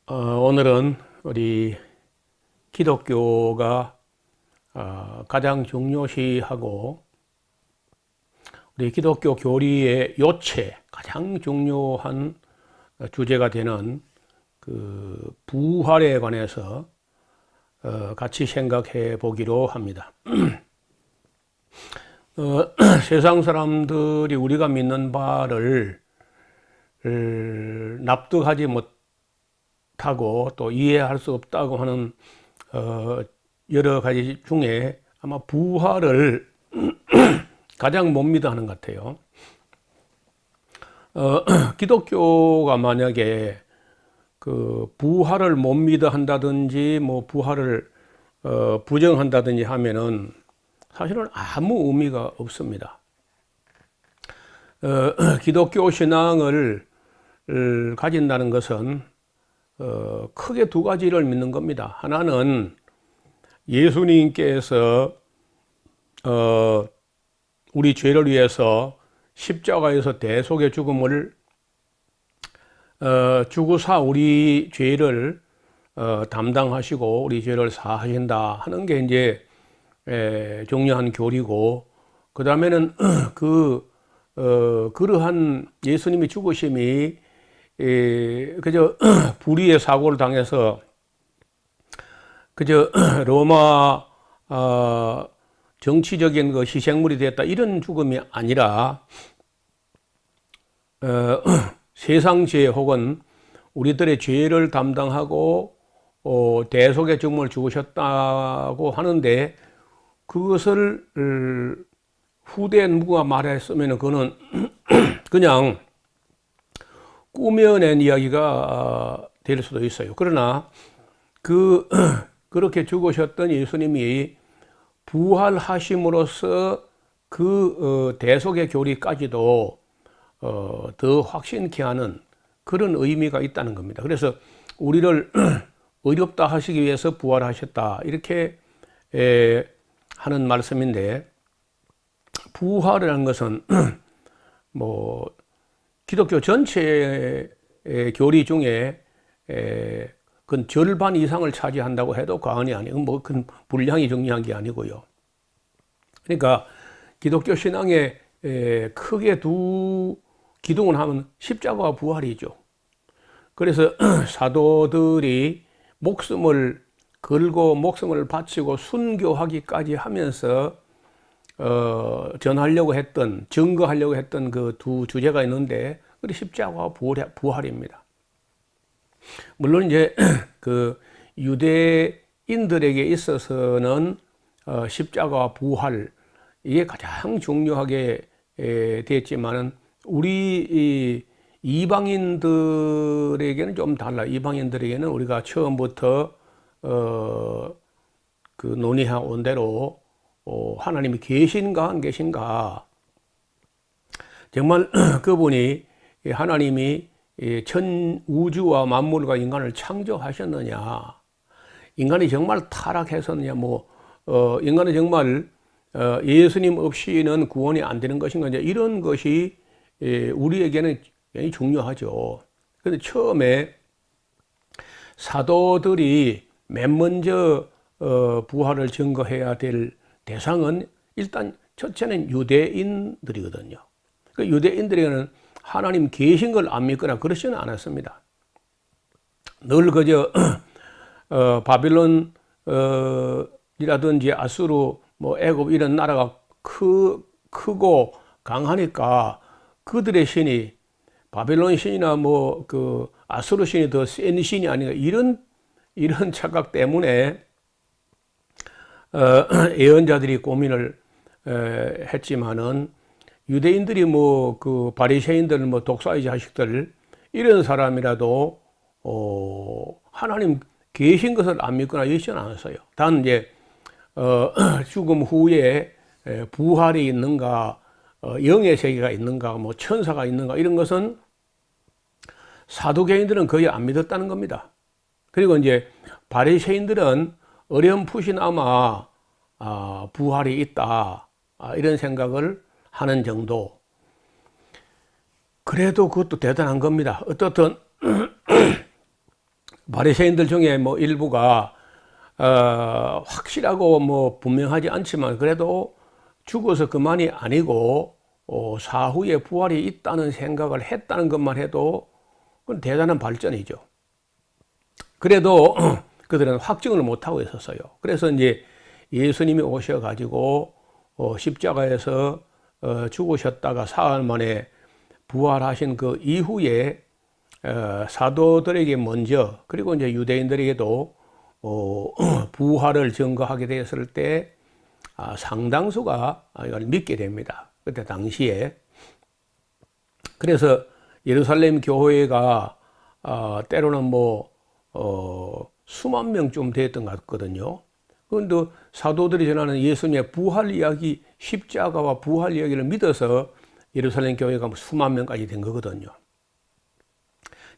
오늘은 우리 기독교가 가장 중요시하고 우리 기독교 교리의 요체, 가장 중요한 주제가 되는 그 부활에 관해서 같이 생각해 보기로 합니다. 세상 사람들이 우리가 믿는 바를 납득하지 못하고 또 이해할 수 없다고 하는 여러 가지 중에 아마 부활을 가장 못 믿어 하는 것 같아요. 기독교가 만약에 그 부활을 못 믿어 한다든지 뭐 부활을 부정한다든지 하면은 사실은 아무 의미가 없습니다. 기독교 신앙을 가진다는 것은 크게 두 가지를 믿는 겁니다. 하나는 예수님께서 우리 죄를 위해서 십자가에서 대속의 죽음을 주구사 우리 죄를 담당하시고 우리 죄를 사하신다 하는 게 이제 중요한 교리고, 그 다음에는 그러한 예수님이 죽으심이 그저 불의의 사고를 당해서 그저 로마 정치적인 그 희생물이 되었다 이런 죽음이 아니라 세상 죄 혹은 우리들의 죄를 담당하고 대속의 죽음을 죽으셨다고 하는데, 그것을 후대 누가 말했으면 그거는 그냥 꾸며낸 이야기가 될 수도 있어요. 그러나 그렇게 죽으셨던 예수님이 부활하심으로써 그 대속의 교리까지도 더 확신케 하는 그런 의미가 있다는 겁니다. 그래서 우리를 의롭다 하시기 위해서 부활하셨다 이렇게 하는 말씀인데, 부활이라는 것은 뭐 기독교 전체의 교리 중에 그 절반 이상을 차지한다고 해도 과언이 아니고 뭐 그 분량이 중요한 게 아니고요. 그러니까 기독교 신앙에 크게 두 기둥을 하면 십자가와 부활이죠. 그래서 사도들이 목숨을 걸고 목숨을 바치고 순교하기까지 하면서 전하려고 했던, 증거하려고 했던 그 두 주제가 있는데, 그게 십자가와 부활입니다. 물론 이제 그 유대인들에게 있어서는 십자가와 부활 이게 가장 중요하게 됐지만은 우리 이방인들에게는 좀 달라. 이방인들에게는 우리가 처음부터 그 논의해 온 대로 하나님이 계신가 안 계신가, 정말 그분이 하나님이 전 우주와 만물과 인간을 창조하셨느냐, 인간이 정말 타락했었느냐, 뭐 인간은 정말 예수님 없이는 구원이 안 되는 것인가, 이런 것이 우리에게는 굉장히 중요하죠. 그런데 처음에 사도들이 맨 먼저 부활을 증거해야 될 대상은 일단 첫째는 유대인들이거든요. 그 유대인들에게는 하나님 계신 걸 안 믿거나 그러지는 않았습니다. 늘 그저 바빌론이라든지 아수르, 뭐 애굽 이런 나라가 크고 강하니까 그들의 신이 바빌론 신이나 뭐 그 아수르 신이 더 센 신이 아닌가, 이런 착각 때문에 예언자들이 고민을 했지만은, 유대인들이 뭐 그 바리새인들, 뭐 독사의 자식들 이런 사람이라도 하나님 계신 것을 안 믿거나 이러지는 않았어요. 단 이제 죽음 후에 부활이 있는가, 영의 세계가 있는가, 뭐 천사가 있는가, 이런 것은 사두개인들은 거의 안 믿었다는 겁니다. 그리고 이제 바리새인들은 어렴풋이나마 부활이 있다 이런 생각을 하는 정도. 그래도 그것도 대단한 겁니다. 어떻든 바리새인들 중에 뭐 일부가 확실하고 뭐 분명하지 않지만 그래도 죽어서 그만이 아니고 사후에 부활이 있다는 생각을 했다는 것만 해도 그건 대단한 발전이죠. 그래도 그들은 확증을 못하고 있었어요. 그래서 이제 예수님이 오셔가지고 십자가에서 죽으셨다가 사흘 만에 부활하신 그 이후에 사도들에게 먼저 그리고 이제 유대인들에게도 부활을 증거하게 되었을 때 상당수가 이걸 믿게 됩니다. 그때 당시에. 그래서 예루살렘 교회가 때로는 뭐 수만 명쯤 됐던 것 같거든요. 그런데 사도들이 전하는 예수님의 부활 이야기, 십자가와 부활 이야기를 믿어서 예루살렘 교회가 수만 명까지 된 거거든요.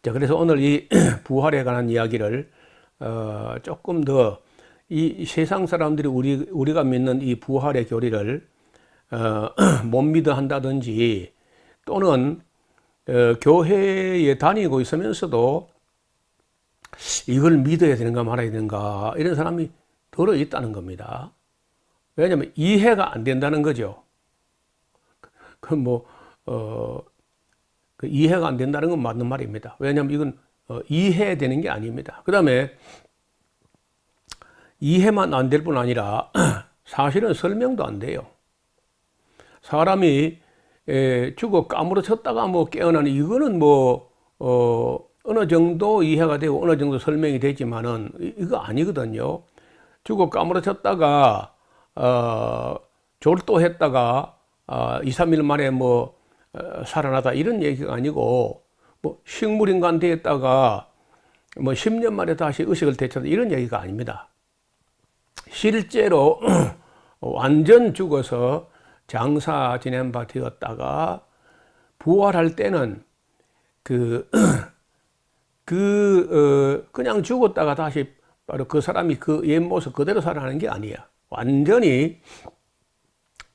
자, 그래서 오늘 이 부활에 관한 이야기를 조금 더 이 세상 사람들이 우리가 믿는 이 부활의 교리를 못 믿어 한다든지 또는 교회에 다니고 있으면서도 이걸 믿어야 되는가 말아야 되는가 이런 사람이 들어 있다는 겁니다. 왜냐하면 이해가 안 된다는 거죠. 이해가 안 된다는 건 맞는 말입니다. 왜냐하면 이건 이해되는 게 아닙니다. 그 다음에 이해만 안 될 뿐 아니라 사실은 설명도 안 돼요. 사람이 죽어 까무러쳤다가 뭐 깨어나는 이거는 뭐 어느 정도 이해가 되고 어느 정도 설명이 되지만은 이거 아니거든요. 죽어 까무러쳤다가 졸도했다가 2, 3일 만에 뭐 살아나다 이런 얘기가 아니고 뭐 식물인간 되었다가 뭐 10년 만에 다시 의식을 되찾다 이런 얘기가 아닙니다. 실제로 완전 죽어서 장사 지낸 바 되었다가 부활할 때는 그냥 죽었다가 다시 바로 그 사람이 그 옛 모습 그대로 살아나는 게 아니야. 완전히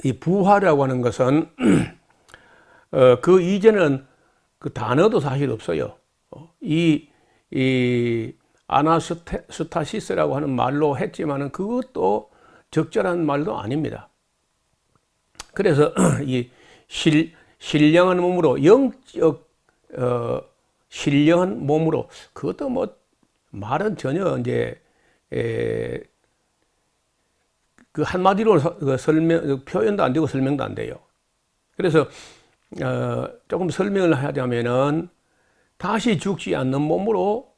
이 부활이라고 하는 것은 그 이전에는 그 단어도 사실 없어요. 이 아나스타시스라고 하는 말로 했지만은 그것도 적절한 말도 아닙니다. 그래서 이 신령한 몸으로 영적 신령한 몸으로 그것도 뭐 말은 전혀 이제 그 한마디로 표현도 안 되고 설명도 안 돼요. 그래서 조금 설명을 하자면은 다시 죽지 않는 몸으로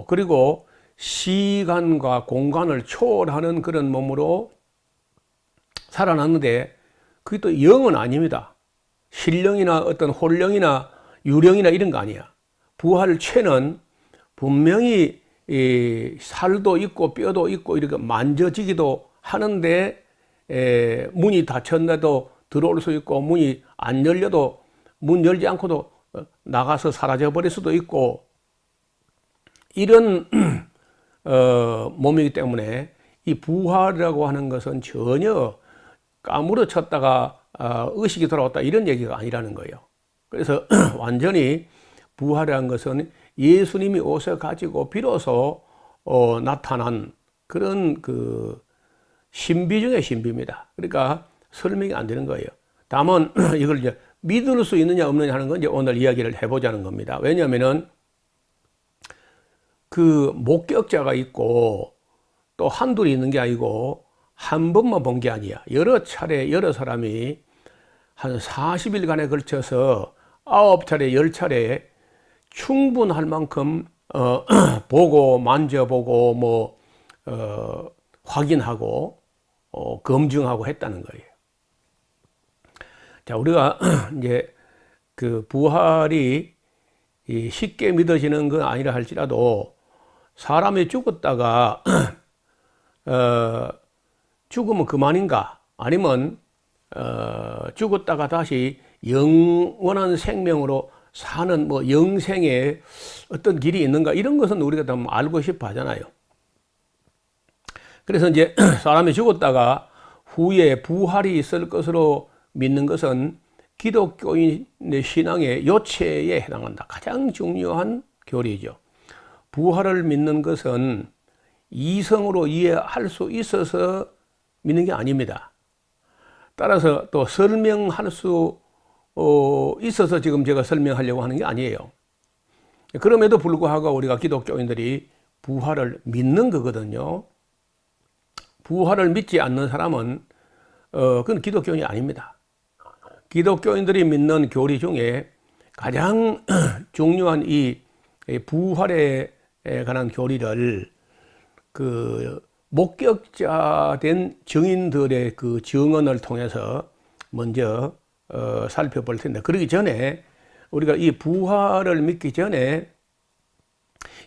그리고 시간과 공간을 초월하는 그런 몸으로 살아났는데 그게 또 영은 아닙니다. 신령이나 어떤 혼령이나 유령이나 이런 거 아니야. 부활체는 분명히 살도 있고 뼈도 있고 이렇게 만져지기도 하는데 문이 닫혔는데도 들어올 수 있고 문이 안 열려도 문 열지 않고도 나가서 사라져 버릴 수도 있고 이런 몸이기 때문에 이 부활이라고 하는 것은 전혀 까무러쳤다가 의식이 돌아왔다 이런 얘기가 아니라는 거예요. 그래서 완전히 부활이라는 것은 예수님이 오셔 가지고 비로소 나타난 그런 그 신비 중의 신비입니다. 그러니까 설명이 안 되는 거예요. 다만 이걸 이제 믿을 수 있느냐 없느냐 하는 건 이제 오늘 이야기를 해보자는 겁니다. 왜냐하면은 그 목격자가 있고 또 한둘이 있는 게 아니고 한 번만 본 게 아니야. 여러 차례 여러 사람이 한 40일간에 걸쳐서 9차례 10차례 충분할 만큼 보고 만져보고 뭐 확인하고 검증하고 했다는 거예요. 자, 우리가 이제 그 부활이 쉽게 믿어지는 건 아니라 할지라도 사람이 죽었다가 죽으면 그만인가? 아니면 죽었다가 다시 영원한 생명으로 사는 뭐 영생의 어떤 길이 있는가? 이런 것은 우리가 다 알고 싶어 하잖아요. 그래서 이제 사람이 죽었다가 후에 부활이 있을 것으로 믿는 것은 기독교인의 신앙의 요체에 해당한다. 가장 중요한 교리죠. 부활을 믿는 것은 이성으로 이해할 수 있어서 믿는 게 아닙니다. 따라서 또 설명할 수 있어서 지금 제가 설명하려고 하는 게 아니에요. 그럼에도 불구하고 우리가 기독교인들이 부활을 믿는 거거든요. 부활을 믿지 않는 사람은 그건 기독교인이 아닙니다. 기독교인들이 믿는 교리 중에 가장 중요한 이 부활에 관한 교리를 그 목격자 된 증인들의 그 증언을 통해서 먼저 살펴볼 텐데, 그러기 전에 우리가 이 부활을 믿기 전에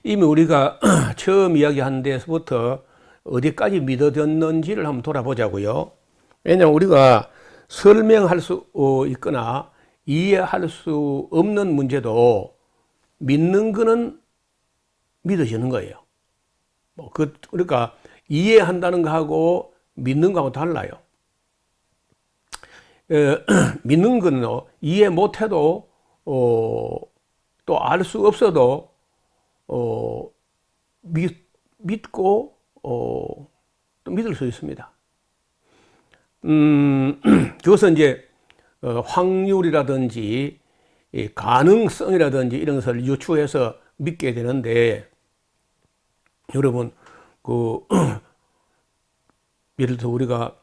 이미 우리가 처음 이야기한 데서부터 어디까지 믿어졌는지를 한번 돌아보자고요. 왜냐하면 우리가 설명할 수 있거나 이해할 수 없는 문제도 믿는 거는 믿어지는 거예요. 그러니까 이해한다는 거하고 믿는 거하고 달라요. 믿는 거는 이해 못해도 또 알 수 없어도 믿고 또 믿을 수 있습니다. 그것은 이제 확률이라든지 가능성이라든지 이런 것을 유추해서 믿게 되는데, 여러분 예를 들어 우리가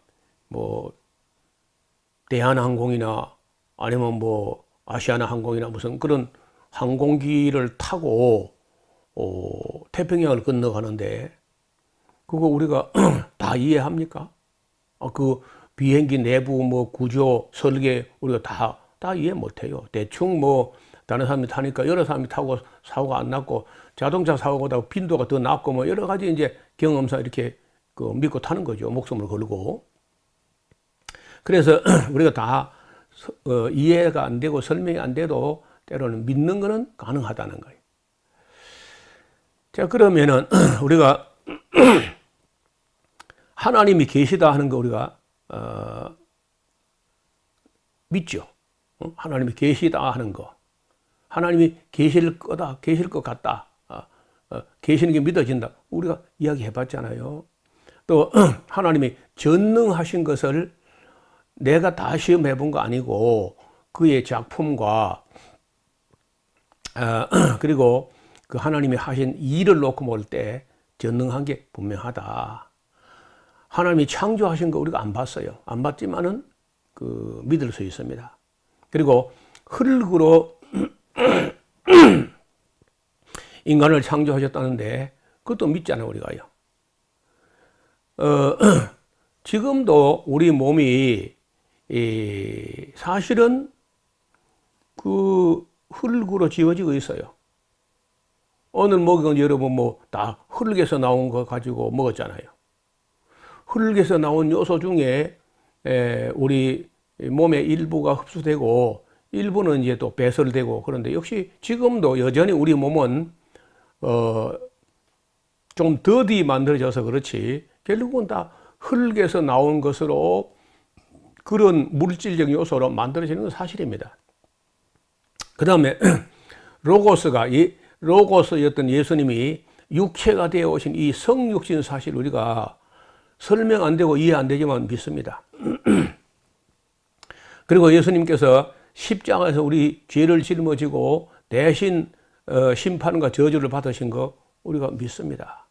뭐 대한항공이나 아니면 뭐 아시아나 항공이나 무슨 그런 항공기를 타고 태평양을 건너가는데 그거 우리가 다 이해합니까? 그 비행기 내부 뭐 구조 설계 우리가 다 이해 못해요. 대충 뭐 다른 사람이 타니까 여러 사람이 타고 사고가 안 났고, 자동차 사고보다 빈도가 더 낮고 뭐 여러 가지 이제 경험상 이렇게 믿고 타는 거죠. 목숨을 걸고. 그래서 우리가 다 이해가 안 되고 설명이 안 돼도 때로는 믿는 거는 가능하다는 거예요. 자, 그러면은 우리가 하나님이 계시다 하는 거 우리가 믿죠. 하나님이 계시다 하는 거, 하나님이 계실 거다, 계실 것 같다, 계시는 게 믿어진다, 우리가 이야기해 봤잖아요. 또 하나님이 전능하신 것을 내가 다 시험해 본 거 아니고 그의 작품과 그리고 그 하나님이 하신 일을 놓고 볼 때 전능한 게 분명하다. 하나님이 창조하신 거 우리가 안 봤어요. 안 봤지만은 믿을 수 있습니다. 그리고 흙으로 인간을 창조하셨다는데 그것도 믿잖아요, 우리가요. 지금도 우리 몸이 사실은 그 흙으로 지어지고 있어요. 오늘 먹은 여러분 뭐 다 흙에서 나온 거 가지고 먹었잖아요. 흙에서 나온 요소 중에 우리 몸의 일부가 흡수되고 일부는 이제 또 배설되고, 그런데 역시 지금도 여전히 우리 몸은 좀 더디 만들어져서 그렇지 결국은 다 흙에서 나온 것으로 그런 물질적 요소로 만들어지는 건 사실입니다. 그 다음에 로고스였던 예수님이 육체가 되어 오신 이 성육신 사실 우리가 설명 안 되고 이해 안 되지만 믿습니다. 그리고 예수님께서 십자가에서 우리 죄를 짊어지고 대신 심판과 저주를 받으신 거 우리가 믿습니다.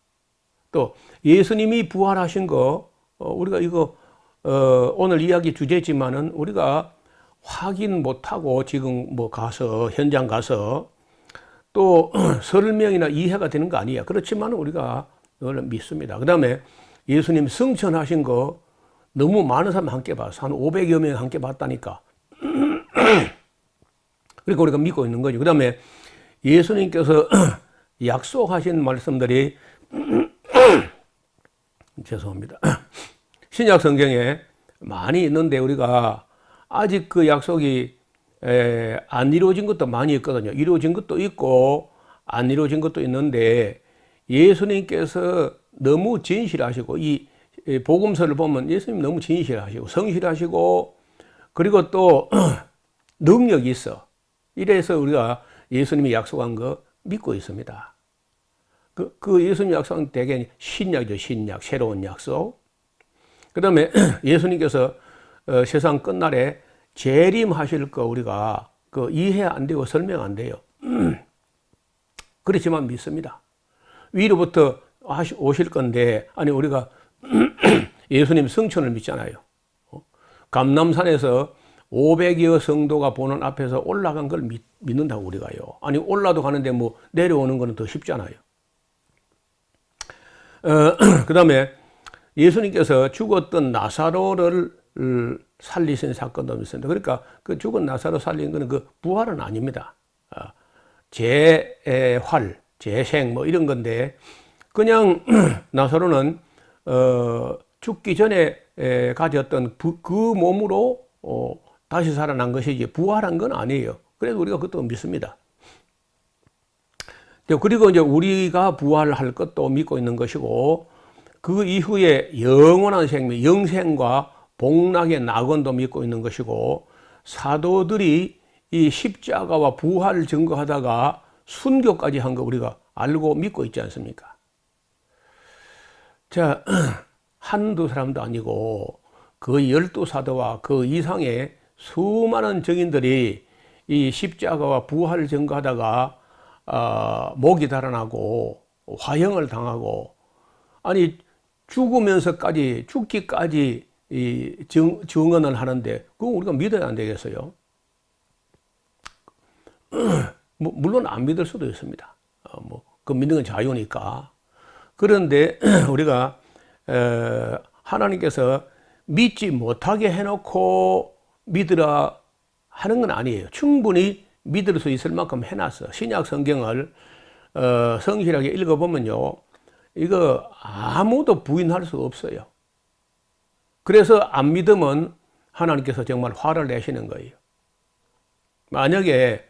또 예수님이 부활하신 거 우리가 이거 오늘 이야기 주제지만은 우리가 확인 못하고 지금 뭐 가서 현장 가서 또 설명이나 이해가 되는 거 아니야. 그렇지만 우리가 그걸 믿습니다. 그 다음에 예수님 승천하신 거 너무 많은 사람 함께 봤어. 한 500여 명 함께 봤다니까. 그러니까 우리가 믿고 있는 거죠. 그 다음에 예수님께서 약속하신 말씀들이 죄송합니다. 신약 성경에 많이 있는데 우리가 아직 그 약속이 안 이루어진 것도 많이 있거든요. 이루어진 것도 있고 안 이루어진 것도 있는데 예수님께서 너무 진실하시고 이 복음서를 보면 예수님 너무 진실하시고 성실하시고 그리고 또 능력이 있어. 이래서 우리가 예수님이 약속한 거 믿고 있습니다. 그 예수님 약속은 대개 신약이죠. 신약, 새로운 약속. 그 다음에 예수님께서 세상 끝날에 재림하실 거 우리가 그 이해 안 되고 설명 안 돼요. 그렇지만 믿습니다. 위로부터 오실 건데, 아니, 우리가 예수님 성천을 믿잖아요. 감람산에서 500여 성도가 보는 앞에서 올라간 걸 믿는다고 우리가요. 아니, 올라도 가는데 뭐 내려오는 거는 더 쉽잖아요. 그 다음에 예수님께서 죽었던 나사로를 살리신 사건도 있습니다. 그러니까 그 죽은 나사로 살린 거는 그 부활은 아닙니다. 재활, 재생 뭐 이런 건데, 그냥 나사로는 죽기 전에 가졌던 그 몸으로 다시 살아난 것이지 부활한 건 아니에요. 그래도 우리가 그것도 믿습니다. 그리고 이제 우리가 부활할 것도 믿고 있는 것이고, 그 이후에 영원한 생명, 영생과 복락의 낙원도 믿고 있는 것이고, 사도들이 이 십자가와 부활을 증거하다가 순교까지 한 거 우리가 알고 믿고 있지 않습니까? 자, 한두 사람도 아니고 거의 12사도와 그 이상의 수많은 증인들이 이 십자가와 부활을 증거하다가 목이 달아나고 화형을 당하고, 아니 죽으면서까지 죽기까지 이 증언을 하는데 그거 우리가 믿어야 안 되겠어요? 물론 안 믿을 수도 있습니다. 그 믿는 건 자유니까. 그런데 우리가 하나님께서 믿지 못하게 해놓고 믿으라 하는 건 아니에요. 충분히 믿을 수 있을 만큼 해놨어. 신약 성경을 성실하게 읽어보면요, 이거 아무도 부인할 수 없어요. 그래서 안 믿으면 하나님께서 정말 화를 내시는 거예요. 만약에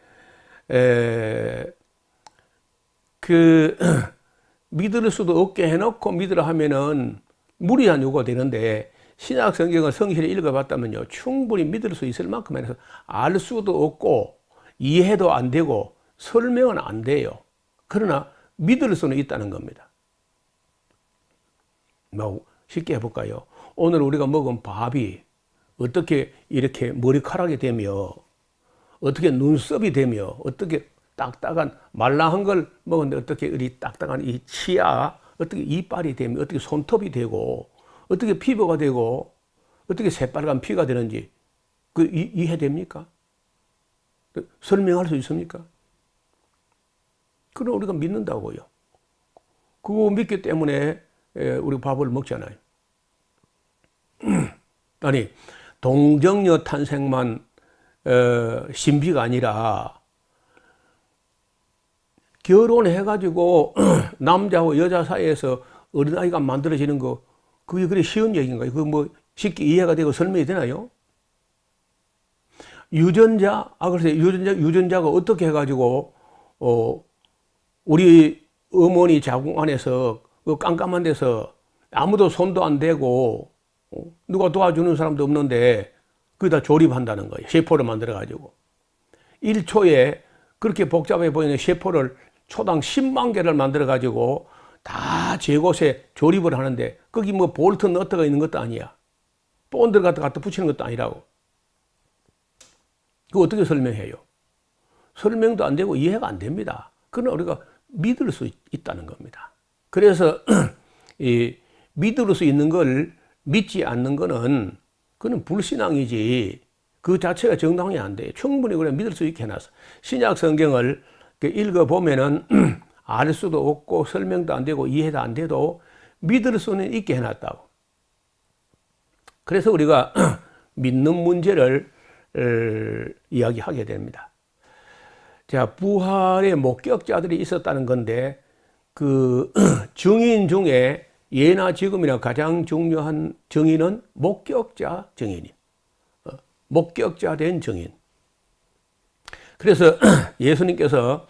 믿을 수도 없게 해놓고 믿으라 하면은 무리한 요구가 되는데, 신약 성경을 성실히 읽어봤다면요, 충분히 믿을 수 있을 만큼 해서 알 수도 없고 이해도 안 되고 설명은 안 돼요. 그러나 믿을 수는 있다는 겁니다. 뭐 쉽게 해볼까요? 오늘 우리가 먹은 밥이 어떻게 이렇게 머리카락이 되며, 어떻게 눈썹이 되며, 어떻게 딱딱한 말랑한 걸 먹었는데 어떻게 이 딱딱한 이 치아, 어떻게 이빨이 되며, 어떻게 손톱이 되고, 어떻게 피부가 되고, 어떻게 새빨간 피가 되는지 이해됩니까? 설명할 수 있습니까? 그럼 우리가 믿는다고요. 그거 믿기 때문에 우리 밥을 먹잖아요. 아니, 동정녀 탄생만 신비가 아니라 결혼해가지고 남자와 여자 사이에서 어린아이가 만들어지는 거, 그게 그리 쉬운 얘기인가요? 그거 뭐 쉽게 이해가 되고 설명이 되나요? 글쎄, 유전자가 어떻게 해가지고, 우리 어머니 자궁 안에서 그 깜깜한 데서 아무도 손도 안 대고, 누가 도와주는 사람도 없는데, 거기다 조립한다는 거예요. 세포를 만들어가지고. 1초에 그렇게 복잡해 보이는 세포를 초당 10만 개를 만들어가지고 다 제곳에 조립을 하는데, 거기 뭐 볼트 너트가 있는 것도 아니야. 본드를 갖다 붙이는 것도 아니라고. 그거 어떻게 설명해요? 설명도 안 되고 이해가 안 됩니다. 그러나 우리가 믿을 수 있다는 겁니다. 그래서 믿을 수 있는 걸 믿지 않는 거는 그건 불신앙이지, 그 자체가 정당이 안 돼요. 충분히 그래 믿을 수 있게 해놨어. 신약 성경을 읽어보면은 알 수도 없고 설명도 안 되고 이해도 안 돼도 믿을 수는 있게 해놨다고. 그래서 우리가 믿는 문제를 이야기하게 됩니다. 자, 부활의 목격자들이 있었다는 건데, 그 증인 중에 예나 지금이나 가장 중요한 증인은 목격자 증인이, 목격자 된 증인. 그래서 예수님께서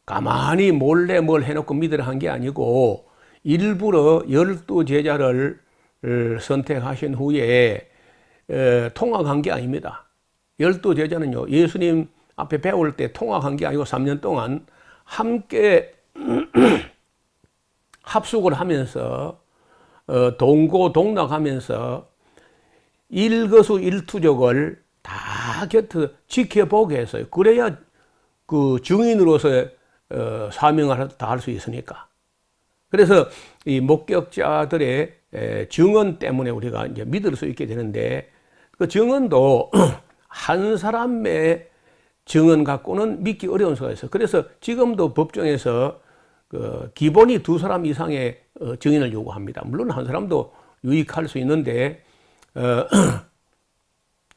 가만히 몰래 뭘 해놓고 믿으라 한 게 아니고, 일부러 12제자를 선택하신 후에 통학한 게 아닙니다. 12제자는요, 예수님 앞에 배울 때 통학한 게 아니고 3년 동안 함께 합숙을 하면서 동고동락하면서 일거수일투족을 다 곁에 지켜보게 했어요. 그래야 그 증인으로서의 사명을 다 할 수 있으니까. 그래서 이 목격자들의 증언 때문에 우리가 이제 믿을 수 있게 되는데, 그 증언도 한 사람의 증언 갖고는 믿기 어려운 수가 있어요. 그래서 지금도 법정에서 그 기본이 2사람 이상의 증인을 요구합니다. 물론 한 사람도 유익할 수 있는데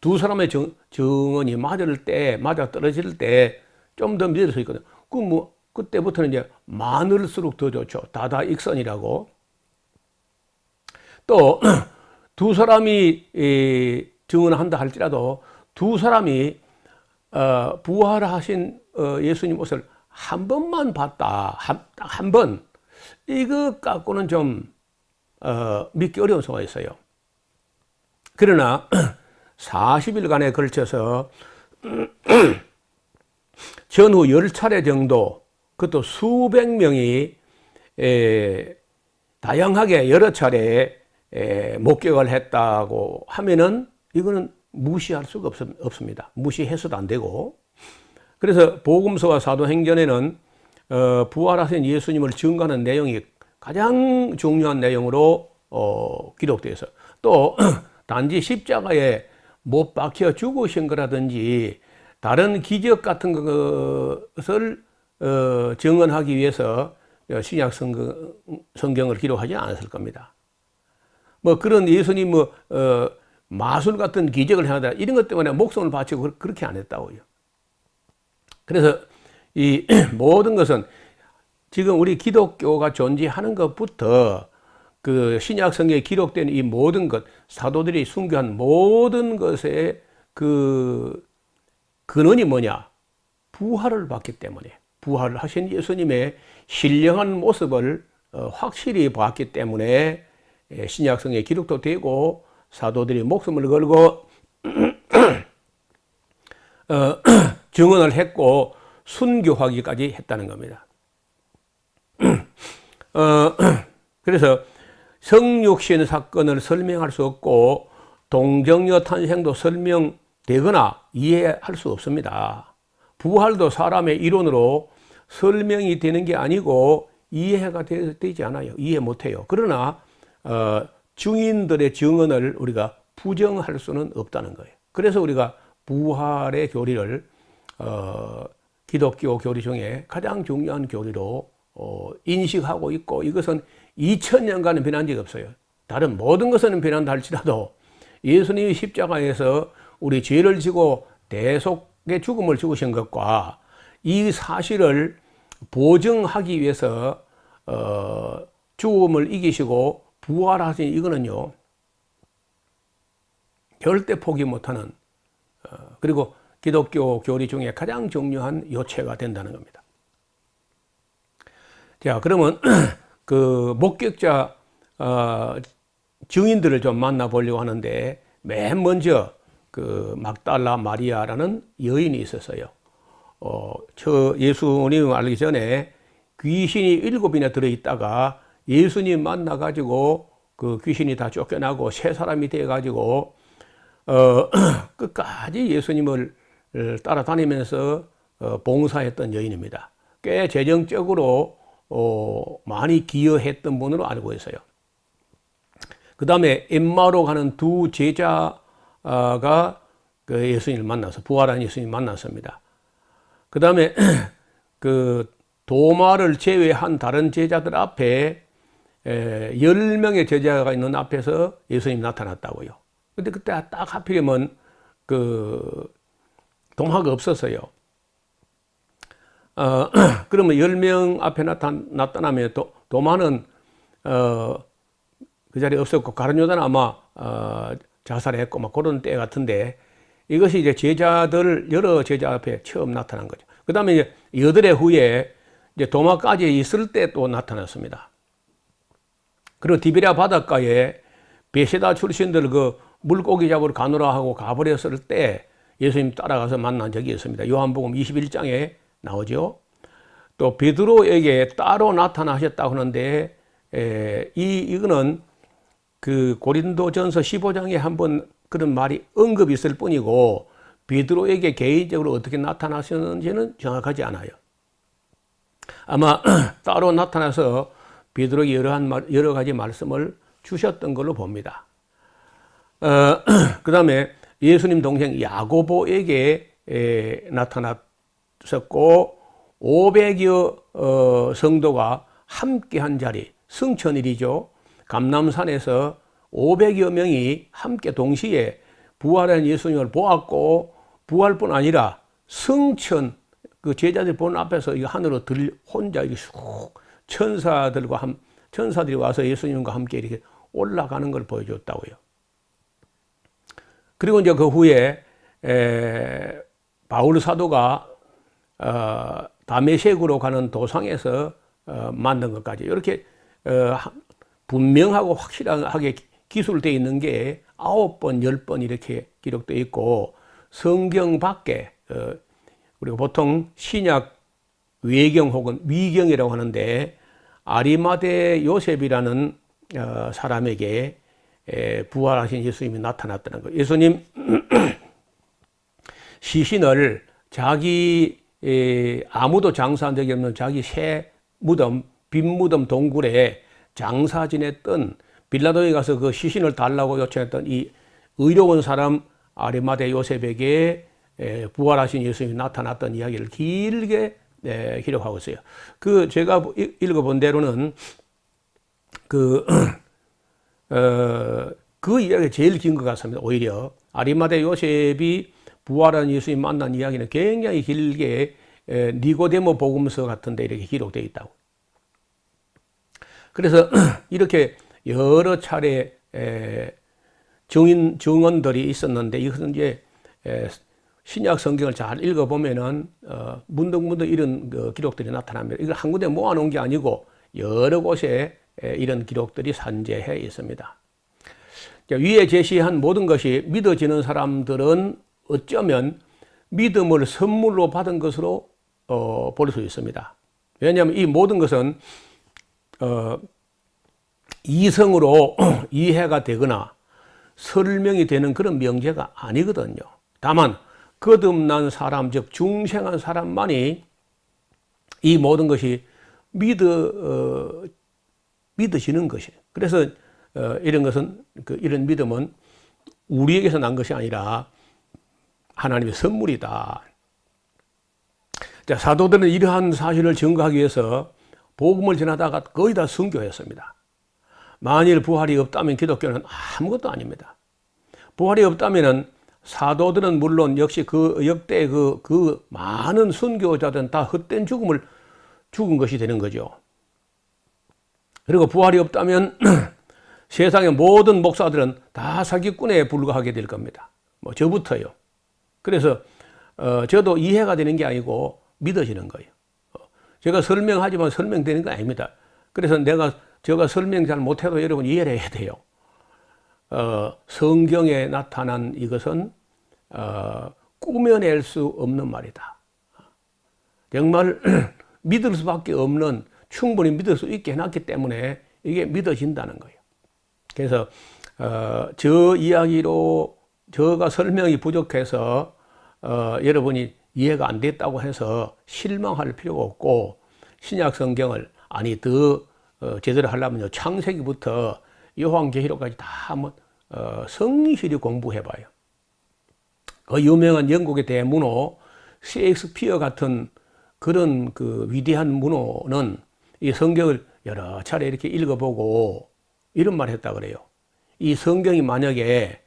2사람의 증언이 맞아 떨어질 때 좀 더 믿을 수 있거든요. 그때부터는 이제 많을수록 더 좋죠. 다다익선이라고. 또 2사람이 증언한다 할지라도 2사람이 부활하신 예수님 옷을 한 번만 봤다, 한 번, 이것 갖고는 좀 믿기 어려운 수가 있어요. 그러나 40일간에 걸쳐서 전후 10차례 정도, 그것도 수백 명이 다양하게 여러 차례 목격을 했다고 하면은 이거는 무시할 수가 없습니다. 무시해서도 안 되고. 그래서 복음서와 사도행전에는 부활하신 예수님을 증거하는 내용이 가장 중요한 내용으로 기록되어 있어요. 또 단지 십자가에 못 박혀 죽으신 거라든지 다른 기적 같은 것을 증언하기 위해서 신약 성경을 기록하지 않았을 겁니다. 뭐 그런 예수님 마술 같은 기적을 행하다 이런 것 때문에 목숨을 바치고 그렇게 안 했다고요. 그래서 이 모든 것은 지금 우리 기독교가 존재하는 것부터 그 신약 성경에 기록된 이 모든 것, 사도들이 순교한 모든 것의 그 근원이 뭐냐? 부활을 봤기 때문에, 부활을 하신 예수님의 신령한 모습을 확실히 봤기 때문에 신약 성경에 기록도 되고 사도들이 목숨을 걸고 증언을 했고 순교하기까지 했다는 겁니다. 그래서 성육신 사건을 설명할 수 없고 동정녀 탄생도 설명되거나 이해할 수 없습니다. 부활도 사람의 이론으로 설명이 되는 게 아니고 이해가 되지 않아요. 이해 못해요. 그러나 증인들의 증언을 우리가 부정할 수는 없다는 거예요. 그래서 우리가 부활의 교리를 기독교 교리 중에 가장 중요한 교리로 인식하고 있고, 이것은 2000년간은 변한 적이 없어요. 다른 모든 것은 변한다 할지라도 예수님이 십자가에서 우리 죄를 지고 대속의 죽음을 죽으신 것과 이 사실을 보증하기 위해서 죽음을 이기시고 부활하신 이거는요 절대 포기 못하는 그리고 기독교 교리 중에 가장 중요한 요체가 된다는 겁니다. 자, 그러면 그 목격자 증인들을 좀 만나보려고 하는데, 맨 먼저 그 막달라 마리아라는 여인이 있었어요. 저 예수님 알기 전에 귀신이 7이나 들어있다가 예수님 만나가지고 그 귀신이 다 쫓겨나고 새 사람이 돼가지고 끝까지 예수님을 따라다니면서 봉사했던 여인입니다. 꽤 재정적으로 많이 기여했던 분으로 알고 있어요. 그 다음에 엠마오로 가는 2 제자가 그 예수님을 만나서 부활한 예수님 만났습니다. 그 다음에 그 도마를 제외한 다른 제자들 앞에 10명의 제자가 있는 앞에서 예수님이 나타났다고요. 근데 그때 딱 하필이면 그 도마가 없었어요. 그러면 10명 앞에 나타나면 도마는 그 자리에 없었고 가룟 요단은 아마 자살했고 막 그런 때 같은데, 이것이 이제 여러 제자 앞에 처음 나타난 거죠. 그 다음에 이제 8해 후에 이제 도마까지 있을 때 또 나타났습니다. 그리고 디베랴 바닷가에 베세다 출신들 그 물고기 잡으러 가노라 하고 가버렸을 때 예수님 따라가서 만난 적이 있습니다. 요한복음 21장에 나오죠. 또 베드로에게 따로 나타나셨다고 하는데 이거는 그 고린도전서 15장에 한번 그런 말이 언급이 있을 뿐이고 베드로에게 개인적으로 어떻게 나타나셨는지는 정확하지 않아요. 아마 따로 나타나서 베드로에게 여러 가지 말씀을 주셨던 걸로 봅니다. 그 다음에 예수님 동생 야고보에게 나타났었고 500여 성도가 함께한 자리, 승천일이죠. 감람산에서 500여 명이 함께 동시에 부활한 예수님을 보았고 부활뿐 아니라 승천, 그 제자들 보는 앞에서 이 하늘로 혼자 이렇게 쑥 천사들이 와서 예수님과 함께 이렇게 올라가는 걸 보여줬다고요. 그리고 이제 그 후에 바울 사도가 다메섹으로 가는 도상에서 만든 것까지 이렇게 분명하고 확실하게 기술되어 있는 게 9번, 10번 이렇게 기록되어 있고 성경 밖에 그리고 보통 신약 외경 혹은 위경이라고 하는데 아리마대 요셉이라는 사람에게 부활하신 예수님이 나타났다는 거예요. 예수님 시신을 자기 아무도 장사한 적이 없는 자기 새 무덤, 빈 무덤 동굴에 장사 지냈던 빌라도에 가서 그 시신을 달라고 요청했던 이 의로운 사람 아리마대 요셉에게 부활하신 예수님이 나타났던 이야기를 길게 기록하고 있어요. 그 제가 읽어본 대로는 그 이야기가 제일 긴 것 같습니다. 오히려 아리마대 요셉이 부활한 예수님 만난 이야기는 굉장히 길게 니고데모 복음서 같은데 이렇게 기록되어 있다고. 그래서 이렇게 여러 차례 증언들이 있었는데 이것은 이제 신약 성경을 잘 읽어보면은 문득문득 이런 기록들이 나타납니다. 이걸 한 군데 모아놓은 게 아니고 여러 곳에 이런 기록들이 산재해 있습니다. 위에 제시한 모든 것이 믿어지는 사람들은 어쩌면 믿음을 선물로 받은 것으로 볼 수 있습니다. 왜냐하면 이 모든 것은 이성으로 이해가 되거나 설명이 되는 그런 명제가 아니거든요. 다만 거듭난 사람, 즉 중생한 사람만이 이 모든 것이 믿어지는 것이에요. 그래서 이런 것은 이런 믿음은 우리에게서 난 것이 아니라 하나님의 선물이다. 자, 사도들은 이러한 사실을 증거하기 위해서 복음을 전하다가 거의 다 순교했습니다. 만일 부활이 없다면 기독교는 아무것도 아닙니다. 부활이 없다면은 사도들은 물론 역시 그 역대 그 많은 순교자들은 다 헛된 죽은 것이 되는 거죠. 그리고 부활이 없다면 세상의 모든 목사들은 다 사기꾼에 불과하게 될 겁니다. 뭐 저부터요. 그래서 저도 이해가 되는 게 아니고 믿어지는 거예요. 제가 설명하지만 설명되는 건 아닙니다. 그래서 제가 설명 잘 못해도 여러분 이해를 해야 돼요. 성경에 나타난 이것은 꾸며낼 수 없는 말이다. 정말 믿을 수밖에 없는, 충분히 믿을 수 있게 해놨기 때문에 이게 믿어진다는 거예요. 그래서 저 이야기로 저가 설명이 부족해서 여러분이 이해가 안 됐다고 해서 실망할 필요가 없고, 신약 성경을 더 제대로 하려면 창세기부터 요한계시록까지 다 한번 성실히 공부해봐요. 그 유명한 영국의 대문호 셰익스피어 같은 그런 그 위대한 문호는 이 성경을 여러 차례 이렇게 읽어보고 이런 말 했다 그래요. 이 성경이 만약에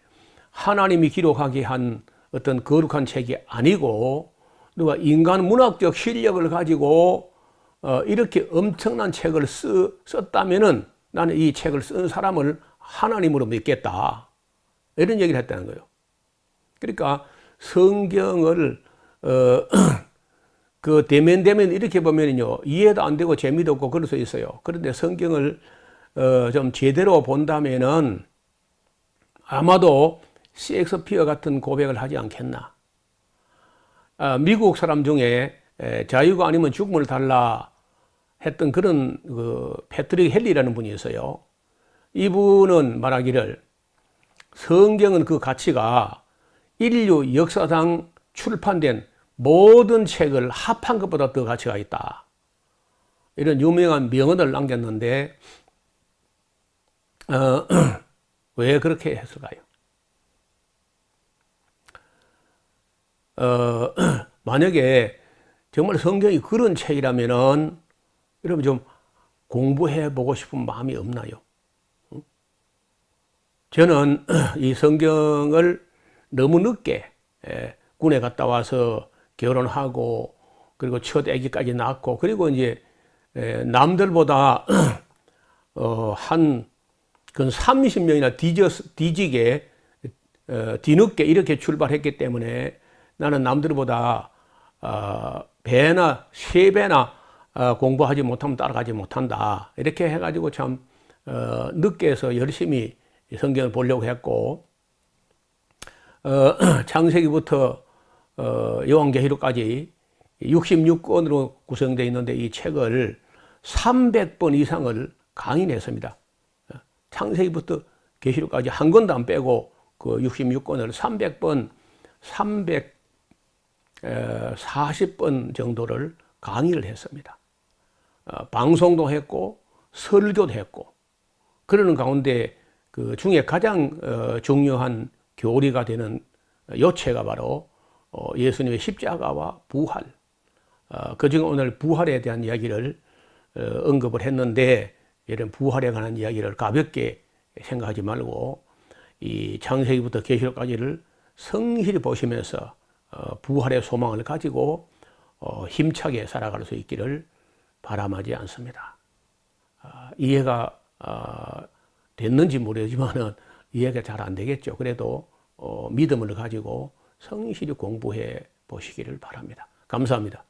하나님이 기록하게 한 어떤 거룩한 책이 아니고 누가 인간 문학적 실력을 가지고 이렇게 엄청난 책을 썼다면은 나는 이 책을 쓴 사람을 하나님으로 믿겠다. 이런 얘기를 했다는 거예요. 그러니까 성경을 그 대면 이렇게 보면요 이해도 안 되고 재미도 없고 그럴 수 있어요. 그런데 성경을 좀 제대로 본다면은 아마도 셰익스피어 같은 고백을 하지 않겠나. 미국 사람 중에 자유가 아니면 죽음을 달라 했던 그런 그 패트릭 헨리라는 분이 있어요. 이분은 말하기를 성경은 그 가치가 인류 역사상 출판된 모든 책을 합한 것보다 더 가치가 있다. 이런 유명한 명언을 남겼는데 왜 그렇게 했을까요? 만약에 정말 성경이 그런 책이라면은 여러분 좀 공부해 보고 싶은 마음이 없나요? 저는 이 성경을 너무 늦게 군에 갔다 와서 결혼하고 그리고 첫 아기까지 낳고 그리고 이제 남들보다 한 근 30년이나 뒤지게 뒤늦게 이렇게 출발했기 때문에 나는 남들보다 배나 3배나 공부하지 못하면 따라가지 못한다. 이렇게 해가지고 참 늦게 해서 열심히 성경을 보려고 했고 창세기부터 요한계시록까지 66권으로 구성되어 있는데 이 책을 300번 이상을 강의했습니다. 창세기부터 계시록까지 한 권도 안 빼고 그 66권을 300번, 340번 정도를 강의를 했습니다. 방송도 했고 설교도 했고 그러는 가운데 그 중에 가장 중요한 교리가 되는 요체가 바로 예수님의 십자가와 부활. 그중에 오늘 부활에 대한 이야기를 언급을 했는데 이런 부활에 관한 이야기를 가볍게 생각하지 말고 이 창세기부터 계시록까지를 성실히 보시면서 부활의 소망을 가지고 힘차게 살아갈 수 있기를 바람하지 않습니다. 이해가 됐는지 모르지만은 이해가 잘 안 되겠죠. 그래도 믿음을 가지고 성실히 공부해 보시기를 바랍니다. 감사합니다.